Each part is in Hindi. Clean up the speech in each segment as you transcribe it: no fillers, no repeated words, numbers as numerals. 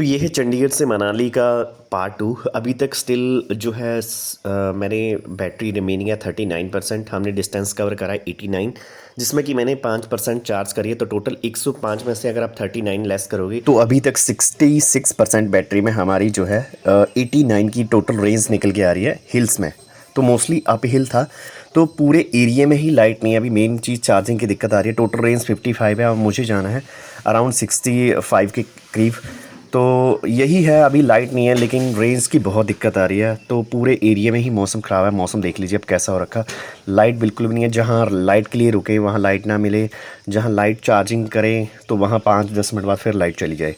तो ये है चंडीगढ़ से मनाली का पार्ट 2। अभी तक स्टिल जो है मैंने बैटरी रिमेनिंग है 39%। हमने डिस्टेंस कवर करा है 89, जिसमें कि मैंने 5% चार्ज करी है। तो टोटल 105 में से अगर आप 39 लेस करोगे तो अभी तक 66% बैटरी में हमारी जो है 89 की टोटल रेंज निकल के आ रही है हिल्स में। तो मोस्टली अप हिल था, तो पूरे एरिया में ही लाइट नहीं है। अभी मेन चीज़ चार्जिंग की दिक्कत आ रही है। टोटल रेंज 55 है और मुझे जाना है अराउंड 65 के करीब। तो यही है, अभी लाइट नहीं है लेकिन रेंज की बहुत दिक्कत आ रही है। तो पूरे एरिया में ही मौसम ख़राब है। मौसम देख लीजिए अब कैसा हो रखा। लाइट बिल्कुल भी नहीं है। जहाँ लाइट के लिए रुके वहाँ लाइट ना मिले, जहाँ लाइट चार्जिंग करें तो वहाँ 5-10 मिनट बाद फिर लाइट चली जाए।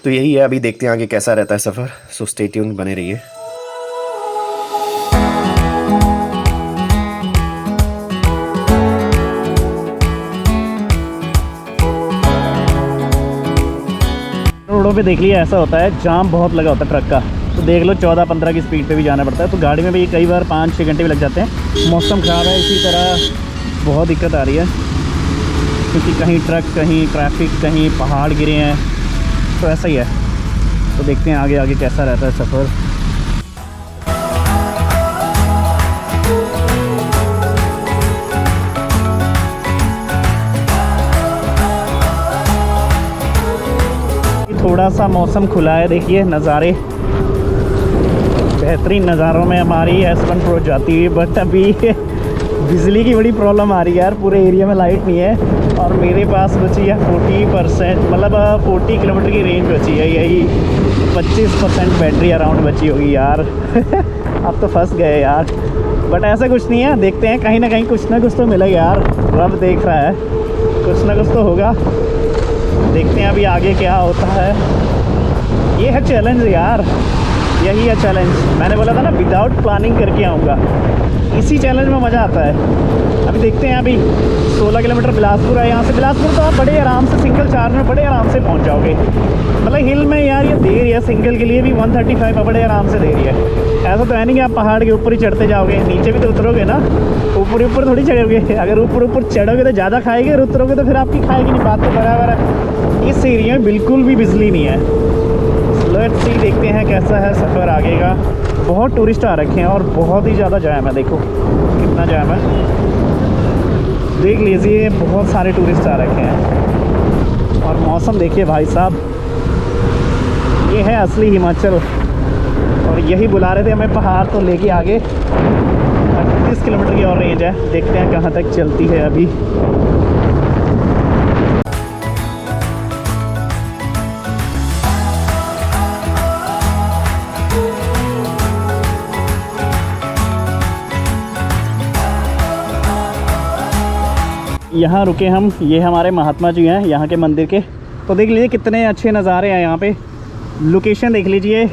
तो यही है, अभी देखते हैं आगे कैसा रहता है सफ़र। सो स्टे ट्यून, बने रहिए। रोडों पे देख लिया ऐसा होता है, जाम बहुत लगा होता है ट्रक का। तो देख लो 14-15 की स्पीड पे भी जाना पड़ता है। तो गाड़ी में भी कई बार 5-6 घंटे भी लग जाते हैं। मौसम ख़राब है, इसी तरह बहुत दिक्कत आ रही है, क्योंकि कहीं ट्रक, कहीं ट्रैफिक, कहीं पहाड़ गिरे हैं। तो ऐसा ही है। तो देखते हैं आगे आगे कैसा रहता है सफ़र। थोड़ा सा मौसम खुला है, देखिए नज़ारे, बेहतरीन नज़ारों में हमारी S1 प्रो जाती हुई। बट अभी बिजली की बड़ी प्रॉब्लम आ रही है यार। पूरे एरिया में लाइट नहीं है और मेरे पास बची है 40%, मतलब 40 किलोमीटर की रेंज बची है। यही 25% बैटरी अराउंड बची होगी यार। अब तो फंस गए यार। बट ऐसा कुछ नहीं है, देखते हैं कहीं ना कहीं कुछ ना कुछ तो मिलेगा यार। रब देख रहा है, कुछ ना कुछ तो होगा। देखते हैं अभी आगे क्या होता है। ये है चैलेंज यार, यही है चैलेंज। मैंने बोला था ना विदाउट प्लानिंग करके आऊँगा, इसी चैलेंज में मज़ा आता है। अभी देखते हैं। अभी 16 किलोमीटर बिलासपुर है। यहाँ से बिलासपुर तो आप बड़े आराम से सिंगल चार्ज में बड़े आराम से पहुँच जाओगे। मतलब हिल में यार ये दे रही है, सिंगल के लिए भी 135 बड़े आराम से दे रही है। ऐसा तो है नहीं कि आप पहाड़ के ऊपर ही चढ़ते जाओगे, नीचे भी तो उतरोगे ना। ऊपर ऊपर थोड़ी चढ़ोगे। अगर ऊपर ऊपर चढ़ोगे तो ज़्यादा खाएगी, और उतरोगे तो फिर आपकी खाएगी नहीं। बात तो बराबर है। इस एरिया में बिल्कुल भी बिजली नहीं है। लेट्स सी, देखते हैं कैसा है सफ़र आगे का। बहुत टूरिस्ट आ रखे हैं और बहुत ही ज़्यादा जाम है। देखो कितना जाम है, देख लीजिए, बहुत सारे टूरिस्ट आ रखे हैं। और मौसम देखिए भाई साहब, ये है असली हिमाचल। और यही बुला रहे थे हमें पहाड़, तो लेके आगे 38 किलोमीटर की और रेंज है। देखते हैं कहाँ तक चलती है अभी। यहाँ रुके हम, ये हमारे महात्मा जी हैं यहाँ के मंदिर के। तो देख लीजिए कितने अच्छे नज़ारे हैं यहाँ पे। लोकेशन देख लीजिए।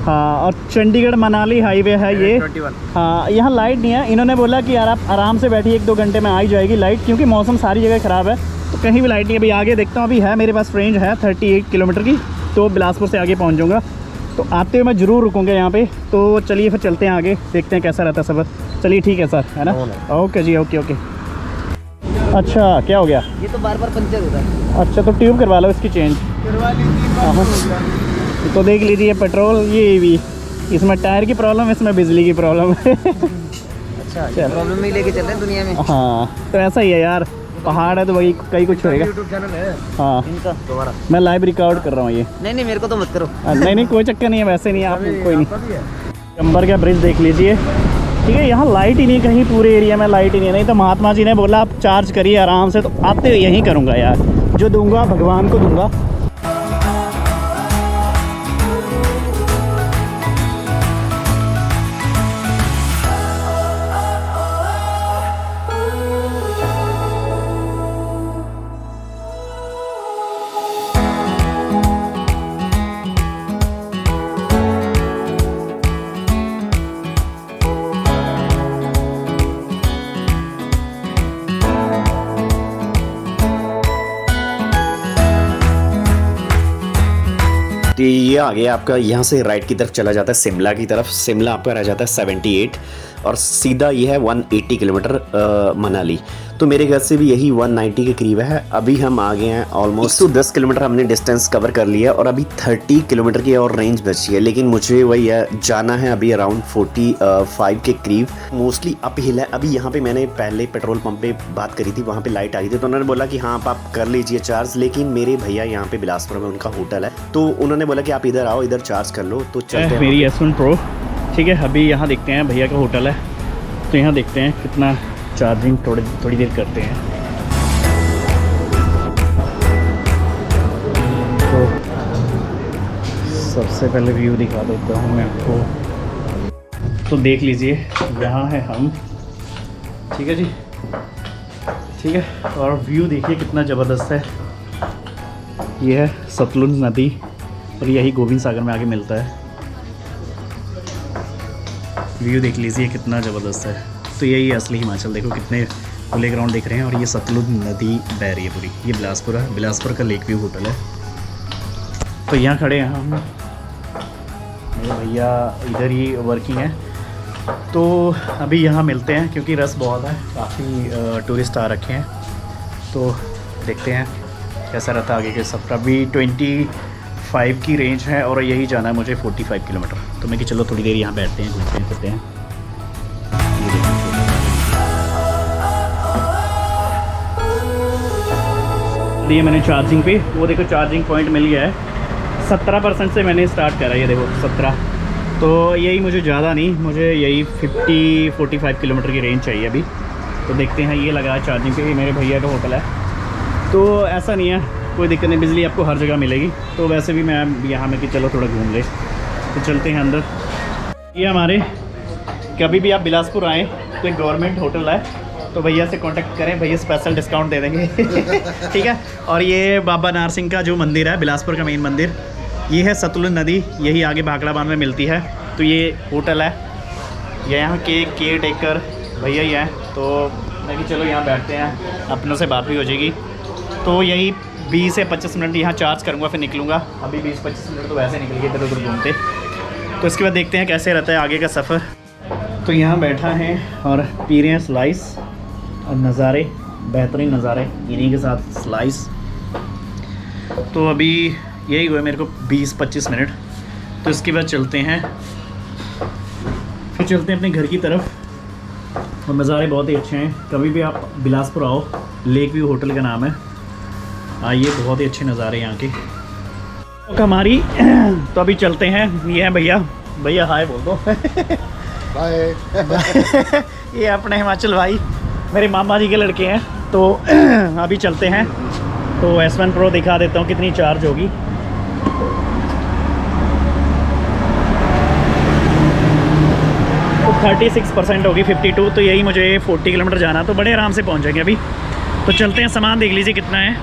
हाँ, और चंडीगढ़ मनाली हाईवे है ये। हाँ, यहाँ लाइट नहीं है। इन्होंने बोला कि यार आप आराम से बैठिए, 1-2 घंटे में आ ही जाएगी लाइट, क्योंकि मौसम सारी जगह ख़राब है। तो कहीं भी लाइट नहीं है। अभी आगे देखता हूँ। अभी है मेरे पास रेंज है 38 किलोमीटर की, तो बिलासपुर से आगे पहुँच जाऊँगा। तो आते हुए मैं ज़रूर रुकूँगा यहाँ पे। तो चलिए फिर चलते हैं आगे, देखते हैं कैसा रहता है सफ़र। चलिए ठीक है सर, है ना? ओके जी, ओके ओके। अच्छा, क्या हो गया? ये तो बार बार पंचर होता है। अच्छा, तो ट्यूब करवा लो इसकी चेंज। करवा लीजिए। तो देख लीजिए, पेट्रोल ये भी, इसमें टायर की प्रॉब्लम, इसमें बिजली की प्रॉब्लम है। अच्छा, प्रॉब्लम ही लेके चल रहे हैं दुनिया में। हाँ, तो ऐसा ही है यार। पहाड़ है तो वही कहीं कुछ होएगा। यूट्यूब चैनल है हाँ, इनका दोबारा मैं लाइव रिकॉर्ड कर रहा हूँ ये। नहीं मेरे को तो मत करो। नहीं नहीं, कोई चक्कर नहीं है, वैसे नहीं है। आप कोई नहीं। चंबर का ब्रिज देख लीजिए। ठीक है, यहाँ लाइट ही नहीं, कहीं पूरे एरिया में लाइट ही नहीं। नहीं तो महात्मा जी ने बोला आप चार्ज करिए आराम से। तो आते हुए यहीं करूँगा यार, जो दूंगा भगवान को दूंगा। तो ये आ गया आपका, यहाँ से राइट की तरफ चला जाता है शिमला की तरफ। शिमला आपका रह जाता है 78 और सीधा ये है 180 किलोमीटर मनाली। तो मेरे घर से भी यही 190 के करीब है। अभी हम आ गए हैं ऑलमोस्ट 110 किलोमीटर हमने डिस्टेंस कवर कर लिया और अभी 30 किलोमीटर की और रेंज बची है, लेकिन मुझे वही है जाना है अभी अराउंड 45 के करीब। मोस्टली अप हिल है। अभी यहाँ पे मैंने पहले पेट्रोल पंप पे बात करी थी, वहाँ पे लाइट आ गई थी तो उन्होंने बोला कि हाँ आप कर लीजिए चार्ज, लेकिन मेरे भैया यहाँ पे बिलासपुर में उनका होटल है तो उन्होंने बोला कि आप इधर आओ, इधर चार्ज कर लो। तो चलते हैं मेरी S1 Pro। ठीक है, अभी यहाँ देखते हैं भैया का होटल है तो यहाँ देखते हैं कितना चार्जिंग थोड़ी देर करते हैं। तो सबसे पहले व्यू दिखा देता हूँ मैं आपको। तो देख लीजिए यहाँ है हम, ठीक है जी, ठीक है। और व्यू देखिए कितना ज़बरदस्त है। ये है सतलुज नदी और यही गोविंद सागर में आगे मिलता है। व्यू देख लीजिए कितना ज़बरदस्त है। तो यही असली हिमाचल, देखो कितने खुले ग्राउंड दिख रहे हैं और ये सतलुज नदी बह रही है पूरी। ये बिलासपुर है, बिलासपुर का लेक व्यू होटल है। तो यहाँ खड़े हैं हम, मेरे भैया इधर ही वर्किंग है। तो अभी यहाँ मिलते हैं क्योंकि रस बहुत है, काफ़ी टूरिस्ट आ रखे हैं। तो देखते हैं कैसा रहता है आगे के सफ़र। अभी 25 की रेंज है और यही जाना है मुझे 45 किलोमीटर। तो मैं कि चलो थोड़ी देर यहाँ बैठते हैं, घूमते हैं फिरते हैं। ये मैंने चार्जिंग पे, वो देखो चार्जिंग पॉइंट मिल गया है। 17% से मैंने स्टार्ट करा, ये देखो 17। तो यही मुझे ज़्यादा नहीं, मुझे यही 45 किलोमीटर की रेंज चाहिए अभी। तो देखते हैं, ये लगा चार्जिंग पे। मेरे भैया का होटल है तो ऐसा नहीं है, कोई दिक्कत नहीं, बिजली आपको हर जगह मिलेगी। तो वैसे भी मैं यहाँ में कि चलो थोड़ा घूम ले। तो चलते हैं अंदर। ये हमारे, कभी भी आप बिलासपुर आएँ तो एक गवर्नमेंट होटल है, तो भैया से कांटेक्ट करें, भैया स्पेशल डिस्काउंट दे देंगे। ठीक है। और ये बाबा नार सिंह का जो मंदिर है, बिलासपुर का मेन मंदिर, ये है सतलुज नदी, यही आगे भाखड़ाबांध में मिलती है। तो ये होटल है, ये यहाँ के केयर टेकर भैया ही है। तो मैं कि चलो यहाँ बैठते हैं, अपनों से बात भी हो जाएगी। तो यही 20 से 25 मिनट यहाँ चार्ज करूँगा, फिर निकलूँगा। अभी 20-25 मिनट तो वैसे निकल गए इधर उधर घूमते। तो इसके बाद देखते हैं कैसे रहता है आगे का सफ़र। तो यहाँ बैठा है और पी रहे हैं स्लाइस और नज़ारे, बेहतरीन नज़ारे इन्हीं के साथ स्लाइस। तो अभी यही हुआ मेरे को 20-25 मिनट। तो इसके बाद चलते हैं, फिर चलते हैं अपने घर की तरफ। और नज़ारे बहुत ही अच्छे हैं। कभी भी आप बिलासपुर आओ, लेक व्यू होटल का नाम है, आइए, बहुत ही अच्छे नज़ारे यहाँ के। तो हमारी तो अभी चलते हैं। ये है भैया, भैया हाय बोल दो। बाय। ये अपने हिमाचल भाई मेरे मामा जी के लड़के हैं। तो अभी चलते हैं। तो S1 Pro दिखा देता हूँ कितनी चार्ज होगी। तो 36% होगी, 52। तो यही मुझे 40 किलोमीटर जाना, तो बड़े आराम से पहुँच जाएंगे अभी। तो चलते हैं, सामान देख लीजिए कितना है,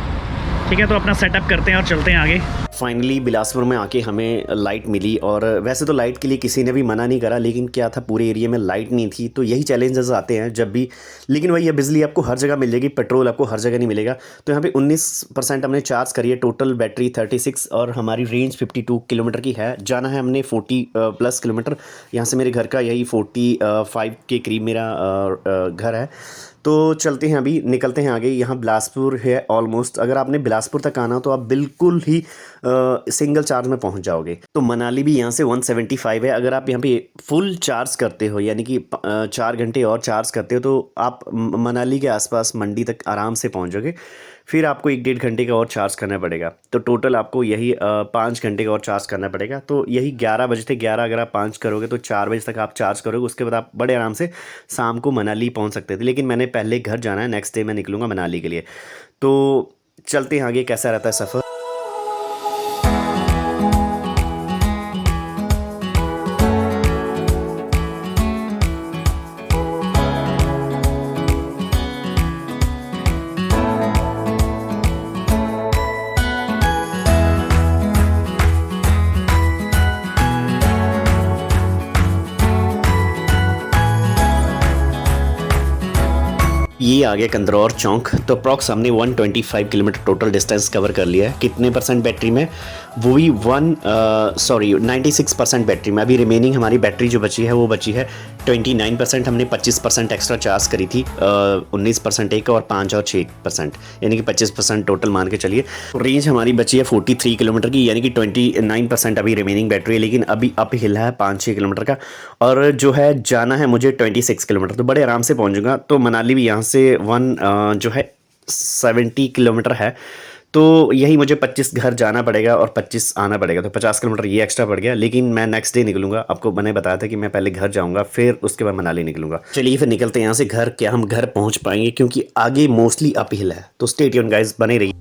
ठीक है। तो अपना सेटअप करते हैं और चलते हैं आगे। फाइनली बिलासपुर में आके हमें लाइट मिली। और वैसे तो लाइट के लिए किसी ने भी मना नहीं करा, लेकिन क्या था, पूरे एरिया में लाइट नहीं थी। तो यही चैलेंजेस आते हैं जब भी। लेकिन वही है, बिजली आपको हर जगह मिल जाएगी, पेट्रोल आपको हर जगह नहीं मिलेगा। तो यहाँ पे 19% हमने चार्ज करी है, टोटल बैटरी 36 और हमारी रेंज 52 किलोमीटर की है। जाना है हमने 40+ किलोमीटर। यहाँ से मेरे घर का यही 45 के करीब मेरा घर है। तो चलते हैं, अभी निकलते हैं आगे। यहाँ बिलासपुर है ऑलमोस्ट। अगर आपने बिलासपुर तक आना तो आप बिल्कुल ही सिंगल चार्ज में पहुँच जाओगे। तो मनाली भी यहाँ से 175 है। अगर आप यहाँ पे फुल चार्ज करते हो, यानी कि 4 घंटे और चार्ज करते हो, तो आप मनाली के आसपास मंडी तक आराम से पहुँच जाओगे। फिर आपको 1-1.5 घंटे का और चार्ज करना पड़ेगा। तो टोटल आपको यही 5 घंटे का और चार्ज करना पड़ेगा। तो यही 11 बजे थे, 11 अगर आप 5 करोगे तो 4 बजे तक आप चार्ज करोगे। उसके बाद आप बड़े आराम से शाम को मनाली पहुंच सकते थे। लेकिन मैंने पहले घर जाना है, नेक्स्ट डे मैं निकलूँगा मनाली के लिए। तो चलते हैं आगे, कैसा रहता है सफ़र। ये आ गया कंदरौर चौक। तो अप्रॉक्स हमने 125 किलोमीटर टोटल डिस्टेंस कवर कर लिया है। कितने परसेंट बैटरी में? वो भी 96% बैटरी में। अभी रिमेनिंग हमारी बैटरी जो बची है वो बची है 29% हमने 25% एक्स्ट्रा चार्ज करी थी, 19% एक और 5 और 6%, यानी कि 25% टोटल मान के चलिए। रेंज हमारी बची है 43 किलोमीटर की, यानी कि 29% अभी रिमेनिंग बैटरी है, लेकिन अभी अप हिल है 5-6 किलोमीटर का, और जो है जाना है मुझे 26 किलोमीटर, तो बड़े आराम से पहुंचूंगा। तो मनाली भी यहाँ से 70 किलोमीटर है, तो यही मुझे 25 घर जाना पड़ेगा और 25 आना पड़ेगा, तो 50 किलोमीटर ये एक्स्ट्रा पड़ गया। लेकिन मैं नेक्स्ट डे निकलूंगा, आपको मैंने बताया था कि मैं पहले घर जाऊंगा फिर उसके बाद मनाली निकलूंगा। चलिए फिर निकलते हैं यहाँ से घर। क्या हम घर पहुँच पाएंगे, क्योंकि आगे मोस्टली अप हिल है, तो स्टे ट्यून गाइस, बने रहिए।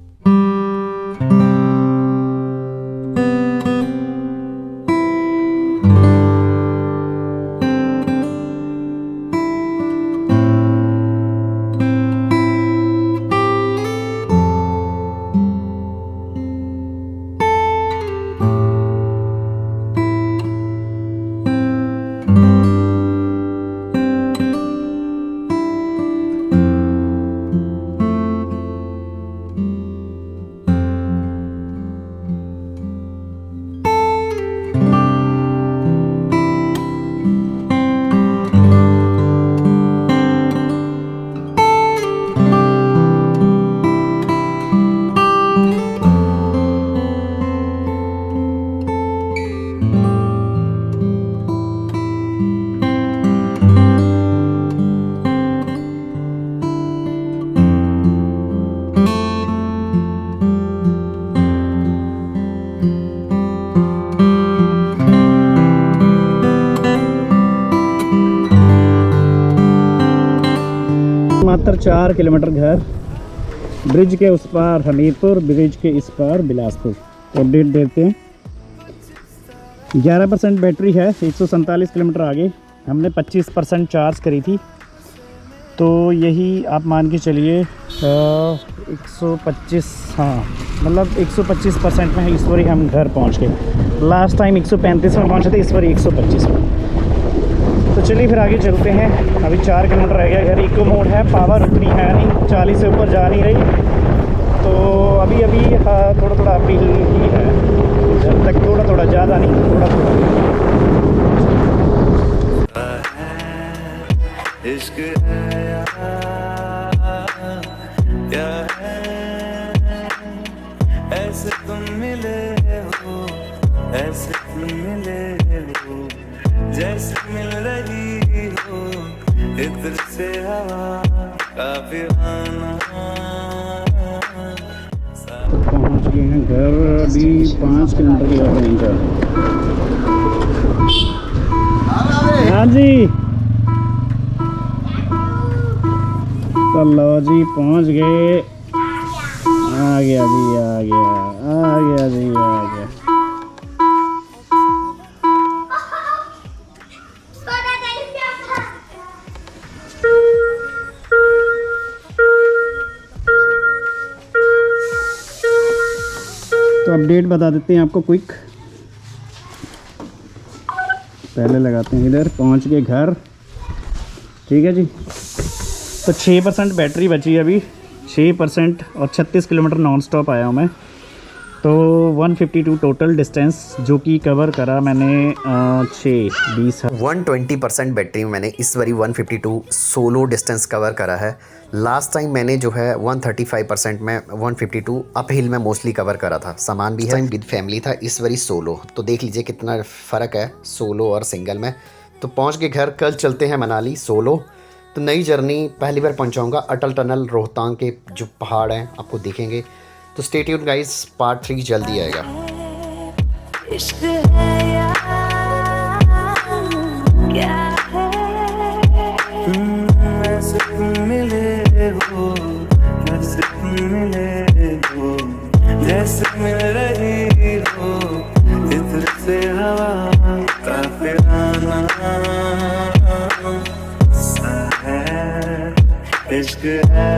मात्र 4 किलोमीटर घर, ब्रिज के उस पार हमीरपुर, ब्रिज के इस पार बिलासपुर। अपडेट देते हैं, 11% बैटरी है, 147 किलोमीटर आगे। हमने 25% चार्ज करी थी, तो यही आप मान के चलिए 125, हाँ मतलब 125% में है इस बारी हम घर पहुंच गए। लास्ट टाइम 135 में पहुंचे थे, इस बारी 125 में। तो चलिए फिर आगे चलते हैं। अभी 4 किलोमीटर रह गया घर। इको मोड है, पावर उतनी है नहीं, 40 से ऊपर जा नहीं रही, तो अभी अभी थोड़ा थोड़ा अपील ही है, जब तक थोड़ा थोड़ा, ज़्यादा नहीं, थोड़ा थोड़ा। इश्क है क्या है, ऐसे तुम मिले हो, ऐसे तुम मिले हो, जैसे मिल रही हो इत्र से हवा का फिराना। पहुंच गए हैं घर, अभी 5 किलोमीटर की और रेंज है। हाँ जी, चलो जी पहुंच गए। आ गया जी, आ गया, आ गया जी, आ गया। तो अपडेट बता देते हैं आपको क्विक। पहले लगाते हैं इधर, पहुंच गए घर, ठीक है जी। तो 6% बैटरी बची है अभी, 6% और 36 किलोमीटर नॉन स्टॉप आया हूँ मैं। तो 152 टोटल डिस्टेंस जो कि कवर करा मैंने 6-20 120% बैटरी में मैंने इस बारी 152 सोलो डिस्टेंस कवर करा है। लास्ट टाइम मैंने जो है 135% में 152 अप हिल में मोस्टली कवर करा था। सामान भी है, विद फैमिली था, इस बारी सोलो। तो देख लीजिए कितना फ़र्क है सोलो और सिंगल में। तो पहुंच के घर, कल चलते हैं मनाली सोलो। तो नई जर्नी, पहली बार पहुंचाऊंगा अटल टनल, रोहतांग के जो पहाड़ हैं आपको दिखेंगे। तो स्टे ट्यून गाइस, पार्ट 3 जल्दी आएगा। इश्क है या क्या है, ऐसे तुम मिले हो, ऐसे तुम मिले हो, जैसे मिल रही हो इत्र से हवा का फिराना। सा है इश्क है।